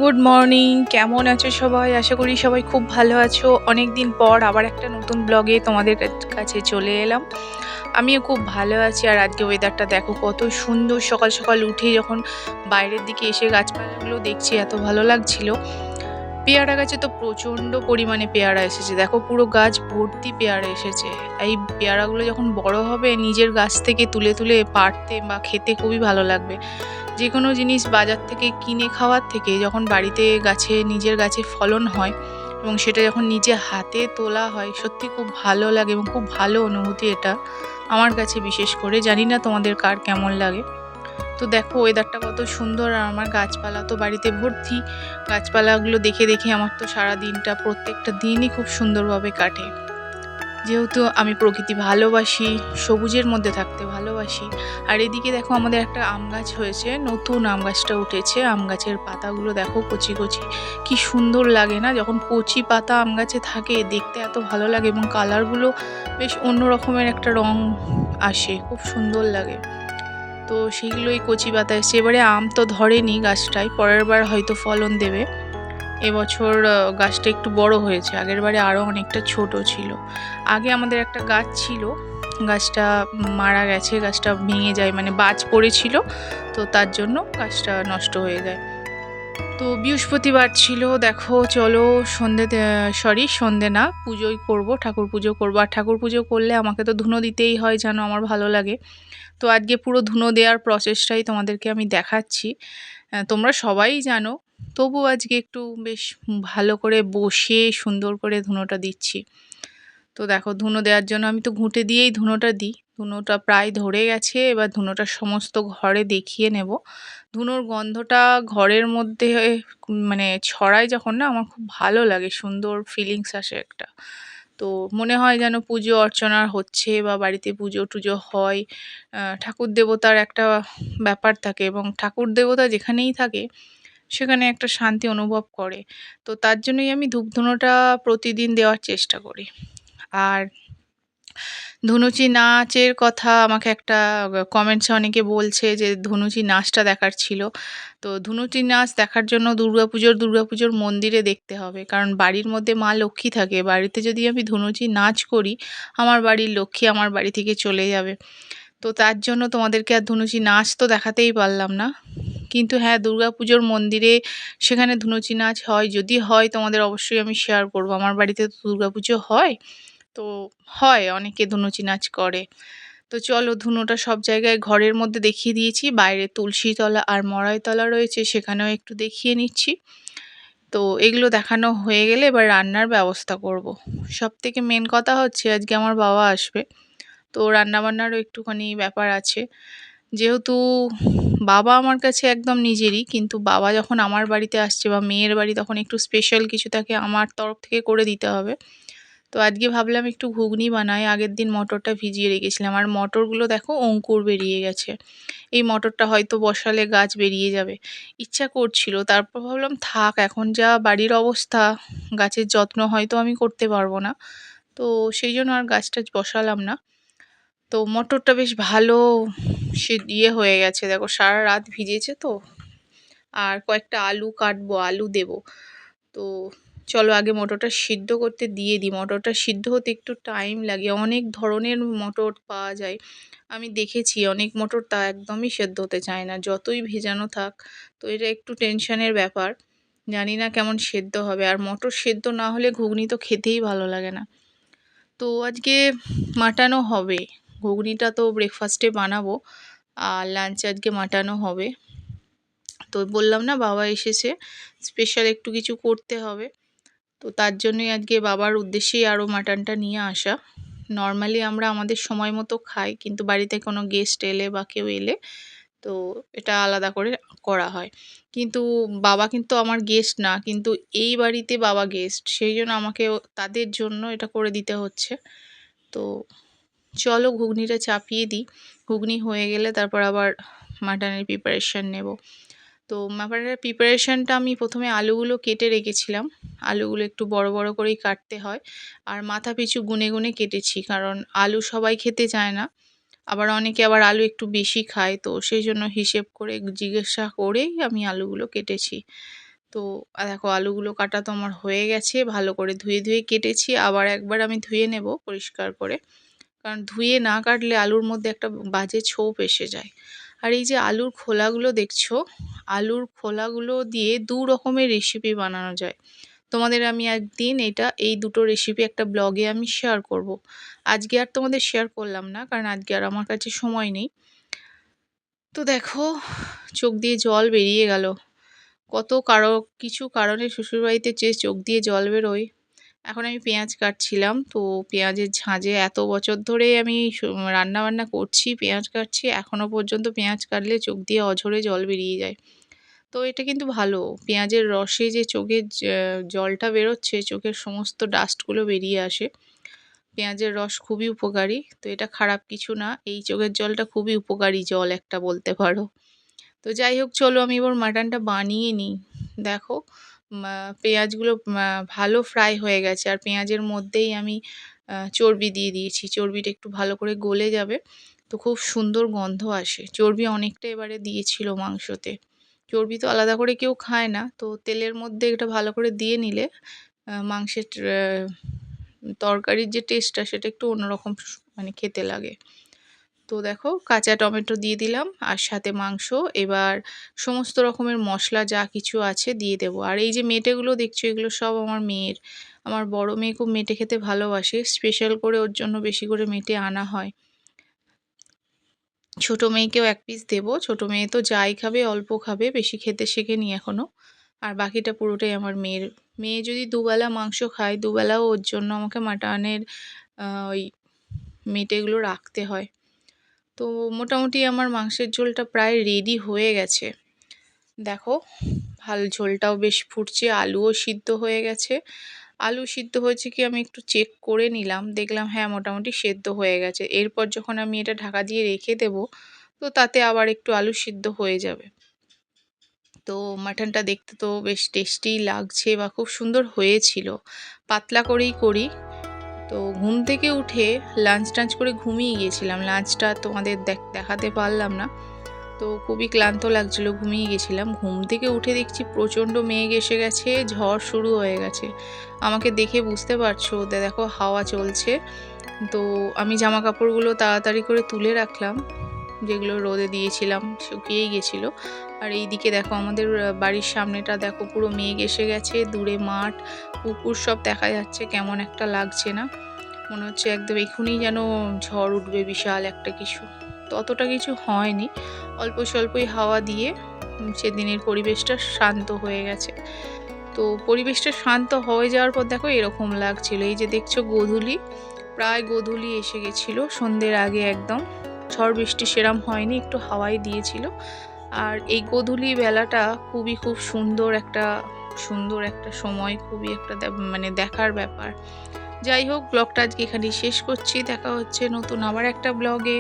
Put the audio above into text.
Good morning, কেমন আছো সবাই? আশা করি সবাই খুব ভালো আছো। অনেকদিন পর আবার একটা নতুন ব্লগে তোমাদের কাছে চলে এলাম। আমিও খুব ভালো আছি। আর আজকে ওয়েদারটা দেখো কত সুন্দর। সকাল সকাল উঠে যখন বাইরের দিকে এসে গাছপালাগুলো দেখছি এত ভালো লাগছিল। পেয়ারা গাছে তো প্রচণ্ড পরিমাণে পেয়ারা এসেছে, দেখো পুরো গাছ ভর্তি পেয়ারা এসেছে। এই পেয়ারাগুলো যখন বড় হবে নিজের গাছ থেকে তুলে তুলে পাড়তে বা খেতে খুবই ভালো লাগবে। যে কোনো জিনিস বাজার থেকে কিনে খাওয়ার থেকে যখন বাড়িতে নিজের গাছে ফলন হয় এবং সেটা যখন নিজে হাতে তোলা হয়, সত্যি খুব ভালো লাগে এবং খুব ভালো অনুভূতি এটা আমার কাছে। বিশেষ করে জানি না তোমাদের কার কেমন লাগে। তো দেখো ওয়েদারটা কত সুন্দর, আর আমার গাছপালা তো বাড়িতে ভর্তি। গাছপালাগুলো দেখে দেখে আমার তো সারা দিনটা, প্রত্যেকটা দিনই খুব সুন্দরভাবে কাটে। যেহেতু আমি প্রকৃতি ভালোবাসি, সবুজের মধ্যে থাকতে ভালোবাসি। আর এদিকে দেখো আমাদের একটা আম গাছ হয়েছে, নতুন আম গাছটা উঠেছে। আম গাছের পাতাগুলো দেখো কচি কচি, কি সুন্দর লাগে না? যখন কচি পাতা আম গাছে থাকে দেখতে এত ভালো লাগে, এবং কালারগুলো বেশ অন্য রকমের একটা রং আসে, খুব সুন্দর লাগে। তো সেইগুলোই কচি পাতা এসছে। এবারে আম তো ধরেনি গাছটায়, পরের বার হয়তো ফলন দেবে। এবছর গাছটা একটু বড় হয়েছে, আগের বারে আরও অনেকটা ছোট ছিল। আগে আমাদের একটা গাছ ছিল, গাছটা মারা গেছে, গাছটা ভেঙে যায়, মানে বাজ পড়েছিল, তো তার জন্য গাছটা নষ্ট হয়ে যায়। তো বৃহস্পতিবার ছিল, দেখো চলো সন্ধে না, পুজোই করব, ঠাকুর পুজো করবো। আর ঠাকুর পুজো করলে আমাকে তো ধুনো দিতেই হয়, জানো আমার ভালো লাগে। তো আজকে পুরো ধুনো দেওয়ার প্রসেসটাই তোমাদেরকে আমি দেখাচ্ছি। তোমরা সবাই জানো, তবু আজকে একটু বেশ ভালো করে বসে সুন্দর করে ধুনোটা দিচ্ছি। তো দেখো ধুনো দেওয়ার জন্য আমি তো ঘুঁটে দিয়েই ধুনোটা দিই। ধুনোটা প্রায় ধরে গেছে, এবার ধুনোটা সমস্ত ঘরে দেখিয়ে নেব। ধুনোর গন্ধটা ঘরের মধ্যে মানে ছড়ায় যখন, না আমার খুব ভালো লাগে, সুন্দর ফিলিংস আসে একটা। তো মনে হয় যেন পুজো অর্চনা হচ্ছে বা বাড়িতে পুজো টুজো হয়। ঠাকুর দেবতার একটা ব্যাপার থাকে, এবং ঠাকুর দেবতা যেখানেই থাকে সেখানে একটা শান্তি অনুভব করে। তো তার জন্যই আমি ধূপধুনোটা প্রতিদিন দেওয়ার চেষ্টা করি। আর ধুনুচি নাচের কথা আমাকে একটা কমেন্টসে অনেকে বলছে যে ধুনুচি নাচটা দেখার ছিল। তো ধুনুচি নাচ দেখার জন্য দুর্গাপুজোর মন্দিরে দেখতে হবে, কারণ বাড়ির মধ্যে মা লক্ষ্মী থাকে। বাড়িতে যদি আমি ধুনুচি নাচ করি, আমার বাড়ির লক্ষ্মী আমার বাড়ি থেকে চলে যাবে। তো তার জন্য তোমাদেরকে আর ধুনুচি নাচ তো দেখাতেই পারলাম না। কিন্তু হ্যাঁ, দুর্গাপুজোর মন্দিরে সেখানে ধুনুচি নাচ হয়, যদি হয় তোমাদের অবশ্যই আমি শেয়ার করব। আমার বাড়িতে তো দুর্গাপুজো হয়, তো হয় অনেকে ধুনুচি নাচ করে। তো চলো, ধুনোটা সব জায়গায় ঘরের মধ্যে দেখিয়ে দিয়েছি, বাইরে তুলসীতলা আর মড়াইতলা রয়েছে, সেখানেও একটু দেখিয়ে নিচ্ছি। তো এগুলো দেখানো হয়ে গেলে এবার রান্নার ব্যবস্থা করব। সবথেকে মেন কথা হচ্ছে আজকে আমার বাবা আসবে, তো রান্নাবান্নারও একটুখানি ব্যাপার আছে। যেহেতু বাবা আমার কাছে একদম নিজেরই, কিন্তু বাবা যখন আমার বাড়িতে আসছে বা মেয়ের বাড়ি, তখন একটু স্পেশাল কিছু তাকে আমার তরফ থেকে করে দিতে হবে। তো আজকে ভাবলাম একটু ঘুগনি বানাই। আগের দিন মটরটা ভিজিয়ে রেখেছিলাম, আর মটরগুলো দেখো অঙ্কুর বেরিয়ে গেছে। এই মটরটা হয়তো বসালে গাছ বেরিয়ে যাবে, ইচ্ছা করছিল। তারপর ভাবলাম থাক, এখন যা বাড়ির অবস্থা, গাছের যত্ন হয়তো আমি করতে পারবো না। তো সেই জন্য আর গাছটা বসালাম না। তো মটরটা বেশ ভালো সে হয়ে গেছে, দেখো সারা রাত ভিজেছে তো। আর কয়েকটা আলু কাটবো, আলু দেবো। তো চলো আগে মটরটা সিদ্ধ করতে দিয়ে দিই। মটরটা সিদ্ধ হতে একটু টাইম লাগে, অনেক ধরনের মটর পাওয়া যায়। আমি দেখেছি অনেক মটর তা একদমই সেদ্ধ হতে চায় না, যতই ভেজানো থাক। তো এটা একটু টেনশনের ব্যাপার, জানি না কেমন সেদ্ধ হবে। আর মটর সেদ্ধ না হলে ঘুগনি তো খেতেই ভালো লাগে না। তো আজকে মাটানো হবে, ঘুগনিটা তো ব্রেকফাস্টে বানাবো, আর লাঞ্চে আজকে মাটানো হবে। তো বললাম না বাবা এসেছে, স্পেশাল একটু কিছু করতে হবে। তো তার জন্যই আজকে বাবার উদ্দেশ্যেই আরও মাটনটা নিয়ে আসা। নর্মালি আমরা আমাদের সময় মতো খাই, কিন্তু বাড়িতে কোনো গেস্ট এলে বা কেউ এলে তো এটা আলাদা করে করা হয়। কিন্তু বাবা কিন্তু আমার গেস্ট না, কিন্তু এই বাড়িতে বাবা গেস্ট, সেই জন্য আমাকে তাদের জন্য এটা করে দিতে হচ্ছে। তো চলো ঘুগনিটা চাপিয়ে দিই, ঘুগনি হয়ে গেলে তারপর আবার মাটনের প্রিপারেশান নেব। তো মাটনের প্রিপারেশানটা আমি প্রথমে আলুগুলো কেটে রেখেছিলাম। আলুগুলো একটু বড় বড় করেই কাটতে হয়, আর মাথা পিছু গুনে গুনে কেটেছি, কারণ আলু সবাই খেতে চায় না। আবার অনেকে আবার আলু একটু বেশি খায়, তো সেই জন্য হিসেব করে জিজ্ঞাসা করেই আমি আলুগুলো কেটেছি। তো দেখো আলুগুলো কাটা তো আমার হয়ে গেছে, ভালো করে ধুয়ে ধুয়ে কেটেছি। আবার একবার আমি ধুয়ে নেব পরিষ্কার করে, কারণ ধুয়ে না কাটলে আলুর মধ্যে একটা বাজে ছোপ এসে যায়। আর এই যে আলুর খোলাগুলো দেখছো, আলুর খোলাগুলো দিয়ে দু রকমের রেসিপি বানানো যায়। তোমাদের আমি একদিন এই দুটো রেসিপি একটা ব্লগে আমি শেয়ার করব। আজকে আর তোমাদের শেয়ার করলাম না, কারণ আজকে আর আমার কাছে সময় নেই। তো দেখো চোখ দিয়ে জল বেরিয়ে গেল। কিছু কারণে শ্বশুরবাড়িতে যে চোখ দিয়ে জল বেরোয়। এখন আমি পেঁয়াজ কাটছিলাম, তো পেঁয়াজের ঝাঁঝে এত বছর ধরে আমি রান্না বান্না করছি, পেঁয়াজ কাটছি, এখনো পর্যন্ত পেঁয়াজ কাটলে চোখ দিয়ে অঝরে জল বেরিয়ে যায়। তো এটা কিন্তু ভালো, পেঁয়াজের রসে যে চোখের জলটা বেরোচ্ছে, চোখের সমস্ত ডাস্টগুলো বেরিয়ে আসে। পেঁয়াজের রস খুবই উপকারী, তো এটা খারাপ কিছু না। এই চোখের জলটা খুবই উপকারী জল একটা বলতে পারো। তো যাই হোক, চলো আমি এবার মাটনটা বানিয়ে নিই। দেখো পেঁয়াজগুলো ভালো ফ্রাই হয়ে গেছে, আর পেঁয়াজের মধ্যেই আমি চর্বি দিয়ে দিয়েছি। চর্বিটা একটু ভালো করে গলে যাবে, তো খুব সুন্দর গন্ধ আসে। চর্বি অনেকটা এবারে দিয়েছিল মাংসতে। চর্বি তো আলাদা করে কেউ খায় না, তো তেলের মধ্যে এটা ভালো করে দিয়ে নিলে মাংসের তরকারির যে টেস্টটা সেটা একটু অন্যরকম মানে খেতে লাগে। তো দেখো কাঁচা টমেটো দিয়ে দিলাম, আর সাথে মাংস। এবার সমস্ত রকমের মশলা যা কিছু আছে দিয়ে দেব। আর এই যে মেটেগুলো দেখছো, এগুলো সব আমার মেয়ের। আমার বড় মেয়ে খুব মেটে খেতে ভালোবাসে, স্পেশাল করে ওর জন্য বেশি করে মেটে আনা হয়। ছোট মেয়েকেও এক পিস দেবো। ছোট মেয়ে তো যাই খাবে অল্প খাবে, বেশি খেতে শেখেনি এখনো। আর বাকিটা পুরোটাই আমার মেয়ের। মেয়ে যদি দুবেলা মাংস খায়, দুবেলাও ওর জন্য আমাকে মাটনের ওই মেটেগুলো রাখতে হয়। তো মোটামুটি আমার মাংসের ঝোলটা প্রায় রেডি হয়ে গেছে। দেখো ঝোলটাও বেশ ফুটছে, আলুও সিদ্ধ হয়ে গেছে। আলু সিদ্ধ হয়েছে কি আমি একটু চেক করে নিলাম, দেখলাম হ্যাঁ মোটামুটি সেদ্ধ হয়ে গেছে। এরপর যখন আমি এটা ঢাকা দিয়ে রেখে দেব, তো তাতে আবার একটু আলু সিদ্ধ হয়ে যাবে। তো মাটনটা দেখতে তো বেশ টেস্টি লাগছে বা খুব সুন্দর হয়েছিল। পাতলা করেই করি। তো ঘুম থেকে উঠে লাঞ্চ টাঞ্চ করে ঘুমিয়ে গিয়েছিলাম, লাঞ্চটা তোমাদের দেখাতে পারলাম না। তো খুবই ক্লান্ত লাগছিল, ঘুমিয়ে গেছিলাম। ঘুম থেকে উঠে দেখছি প্রচণ্ড মেঘ এসে গেছে, ঝড় শুরু হয়ে গেছে। আমাকে দেখে বুঝতে পারছো, দেখো হাওয়া চলছে। তো আমি জামা কাপড়গুলো তাড়াতাড়ি করে তুলে রাখলাম, যেগুলো রোদে দিয়েছিলাম শুকিয়েই গেছিলো। আর এই দিকে দেখো আমাদের বাড়ির সামনেটা দেখো পুরো মেঘ এসে গেছে, দূরে মাঠ পুকুর সব দেখা যাচ্ছে। কেমন একটা লাগছে না? মনে হচ্ছে একদম এক্ষুনি যেন ঝড় উঠবে বিশাল একটা কিছু। তো অতটা কিছু হয়নি, অল্প স্বল্পই হাওয়া দিয়ে সেদিনের পরিবেশটা শান্ত হয়ে গেছে। তো পরিবেশটা শান্ত হয়ে যাওয়ার পর দেখো এরকম লাগছিল। এই যে দেখছো গোধূলি, প্রায় গোধূলি এসে গেছিলো, সন্ধ্যের আগে একদম। ঝড় বৃষ্টি সেরম হয়নি, একটু হাওয়াই দিয়েছিল। আর এই গোধূলি বেলাটা খুব সুন্দর একটা সময়, খুবই একটা মানে দেখার ব্যাপার। যাই হোক, ব্লগটা আজকে এখানেই শেষ করছি। দেখা হচ্ছে নতুন আবার একটা ব্লগে।